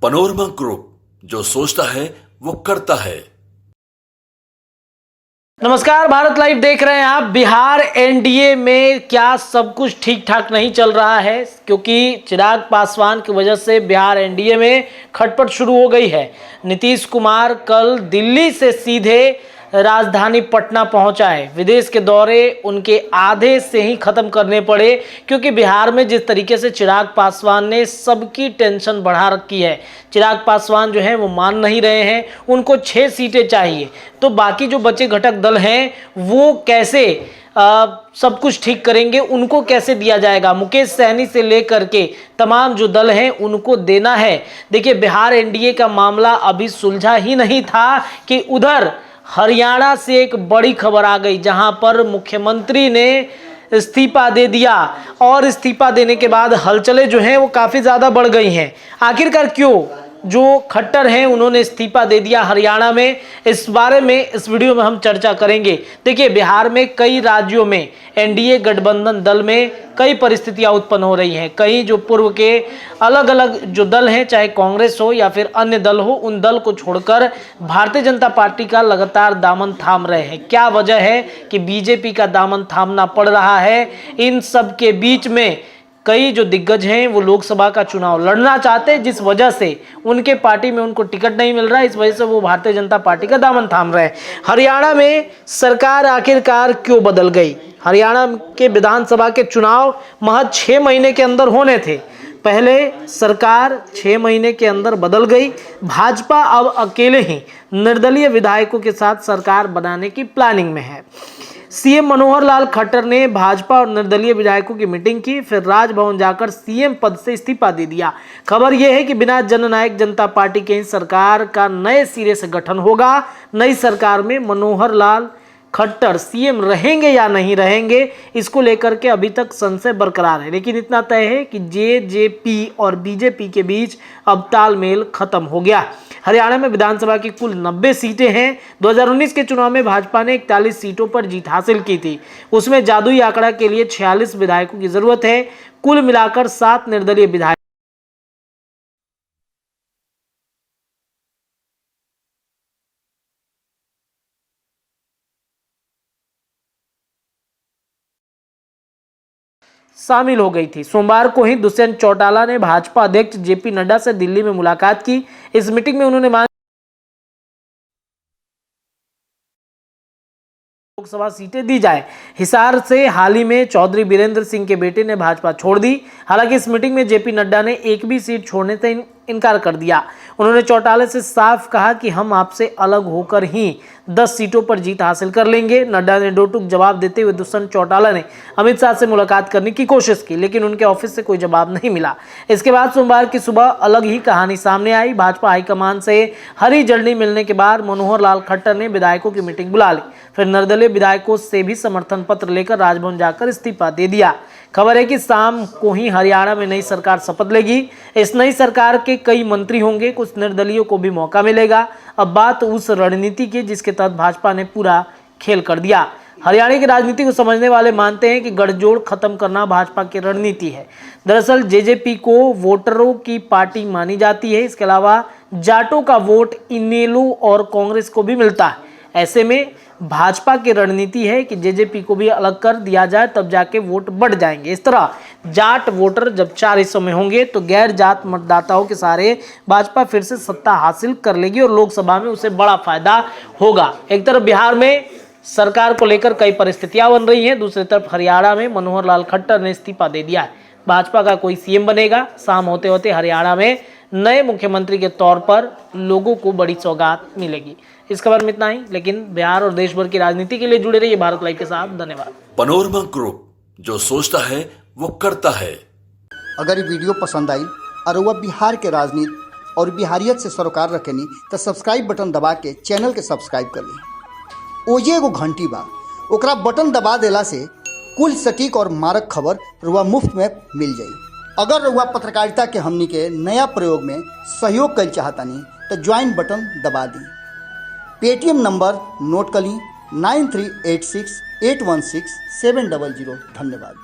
Panorama group, जो सोचता है वो करता है। नमस्कार, भारत लाइव देख रहे हैं आप। बिहार एनडीए में क्या सब कुछ ठीक ठाक नहीं चल रहा है, क्योंकि चिराग पासवान की वजह से बिहार एनडीए में खटपट शुरू हो गई है। नीतीश कुमार कल दिल्ली से सीधे राजधानी पटना पहुंचा है। विदेश के दौरे उनके आधे से ही खत्म करने पड़े, क्योंकि बिहार में जिस तरीके से चिराग पासवान ने सबकी टेंशन बढ़ा रखी है। चिराग पासवान जो है वो मान नहीं रहे हैं, उनको 6 सीटें चाहिए। तो बाकी जो बचे घटक दल हैं वो कैसे सब कुछ ठीक करेंगे, उनको कैसे दिया जाएगा। मुकेश सहनी से लेकर के तमाम जो दल हैं उनको देना है। देखिए, बिहार एनडीए का मामला अभी सुलझा ही नहीं था कि उधर हरियाणा से एक बड़ी खबर आ गई, जहां पर मुख्यमंत्री ने इस्तीफा दे दिया। और इस्तीफा देने के बाद हलचलें जो हैं वो काफ़ी ज़्यादा बढ़ गई हैं। आखिरकार क्यों जो खट्टर हैं उन्होंने इस्तीफा दे दिया हरियाणा में, इस बारे में इस वीडियो में हम चर्चा करेंगे। देखिए, बिहार में कई राज्यों में एनडीए गठबंधन दल में कई परिस्थितियां उत्पन्न हो रही हैं। कई जो पूर्व के अलग अलग जो दल हैं, चाहे कांग्रेस हो या फिर अन्य दल हो, उन दल को छोड़कर भारतीय जनता पार्टी का लगातार दामन थाम रहे हैं। क्या वजह है कि बीजेपी का दामन थामना पड़ रहा है? इन सब के बीच में कई जो दिग्गज हैं वो लोकसभा का चुनाव लड़ना चाहते हैं, जिस वजह से उनके पार्टी में उनको टिकट नहीं मिल रहा है। इस वजह से वो भारतीय जनता पार्टी का दामन थाम रहे हैं। हरियाणा में सरकार आखिरकार क्यों बदल गई? हरियाणा के विधानसभा के चुनाव महज 6 महीने के अंदर होने थे। पहले सरकार 6 महीने के अंदर बदल गई। भाजपा अब अकेले ही निर्दलीय विधायकों के साथ सरकार बनाने की प्लानिंग में है। सीएम मनोहर लाल खट्टर ने भाजपा और निर्दलीय विधायकों की मीटिंग की, फिर राजभवन जाकर सीएम पद से इस्तीफा दे दिया। खबर यह है कि बिना जननायक जनता पार्टी के सरकार का नए सिरे से गठन होगा। नई सरकार में मनोहर लाल खट्टर सीएम रहेंगे या नहीं रहेंगे, इसको लेकर के अभी तक संशय बरकरार है। लेकिन इतना तय है कि जेजेपी और बीजेपी के बीच अब तालमेल खत्म हो गया। हरियाणा में विधानसभा की कुल 90 सीटें हैं। 2019 के चुनाव में भाजपा ने 41 सीटों पर जीत हासिल की थी। उसमें जादुई आंकड़ा के लिए 46 विधायकों की जरूरत है। कुल मिलाकर 7 निर्दलीय विधायक शामिल हो गई थी। सोमवार को ही दुष्यंत चौटाला ने भाजपा अध्यक्ष जेपी नड्डा से दिल्ली में मुलाकात की। इस मीटिंग में उन्होंने लोकसभा सीटें दी जाए। हिसार से हाल ही में चौधरी बीरेंद्र सिंह के बेटे ने भाजपा छोड़ दी। हालांकि इस मीटिंग में जेपी नड्डा ने एक भी सीट छोड़ने से इनकार कर दिया। उन्होंने चौटाला से साफ कहा कि हम आपसे अलग होकर ही 10 सीटों पर जीत हासिल कर लेंगे। नड्डा ने दो टूक जवाब देते हुए दुष्यंत चौटाला ने अमित शाह से मुलाकात करने की कोशिश की, लेकिन उनके ऑफिस से कोई जवाब नहीं मिला। इसके बाद सोमवार की सुबह अलग ही कहानी सामने आई। भाजपा हाईकमान से हरी झंडी मिलने के बाद मनोहर लाल खट्टर ने विधायकों की मीटिंग बुला ली। फिर निर्दलीय विधायकों से भी समर्थन पत्र लेकर राजभवन जाकर इस्तीफा दे दिया। खबर है कि शाम को ही हरियाणा में नई सरकार शपथ लेगी। इस नई सरकार के कई मंत्री होंगे, कुछ निर्दलीयों को भी मौका मिलेगा। अब बात उस रणनीति की जिसके तहत भाजपा ने पूरा खेल कर दिया। हरियाणा की राजनीति को समझने वाले मानते हैं कि गठजोड़ खत्म करना भाजपा की रणनीति है। दरअसल जेजेपी को वोटरों की पार्टी मानी जाती है। इसके अलावा जाटों का वोट इनेलो और कांग्रेस को भी मिलता है। ऐसे में भाजपा की रणनीति है कि जेजेपी को भी अलग कर दिया जाए, तब जाके वोट बढ़ जाएंगे। इस तरह जाट वोटर जब 4 हिस्सों में होंगे तो गैर जाट मतदाताओं के सारे भाजपा फिर से सत्ता हासिल कर लेगी और लोकसभा में उसे बड़ा फायदा होगा। एक तरफ बिहार में सरकार को लेकर कई परिस्थितियां बन रही हैं, दूसरी तरफ हरियाणा में मनोहर लाल खट्टर ने इस्तीफा दे दिया है। भाजपा का कोई सीएम बनेगा। शाम होते होते हरियाणा में नए मुख्यमंत्री के तौर पर लोगों को बड़ी सौगात मिलेगी। इस खबर में इतना ही, लेकिन बिहार और देश भर की राजनीति के लिए जुड़े रहिए भारत लाइव के साथ। धन्यवाद। पनोरमा ग्रुप, जो सोचता है वो करता है। अगर ये वीडियो पसंद आई और वह बिहार के राजनीति और बिहारियत से सरोकार रखेनी तो सब्सक्राइब बटन दबा के चैनल के सब्सक्राइब कर ली। ओजे एगो घंटी बा, ओकरा बटन दबा देला से कुल सटीक और मारक खबर रुआ मुफ्त में मिल जाई। अगर रुआ पत्रकारिता के हमनी के नया प्रयोग में सहयोग कर चाहतानी तो ज्वाइन बटन दबा दी। पेटीएम नंबर नोट कर ली 9386816700। धन्यवाद।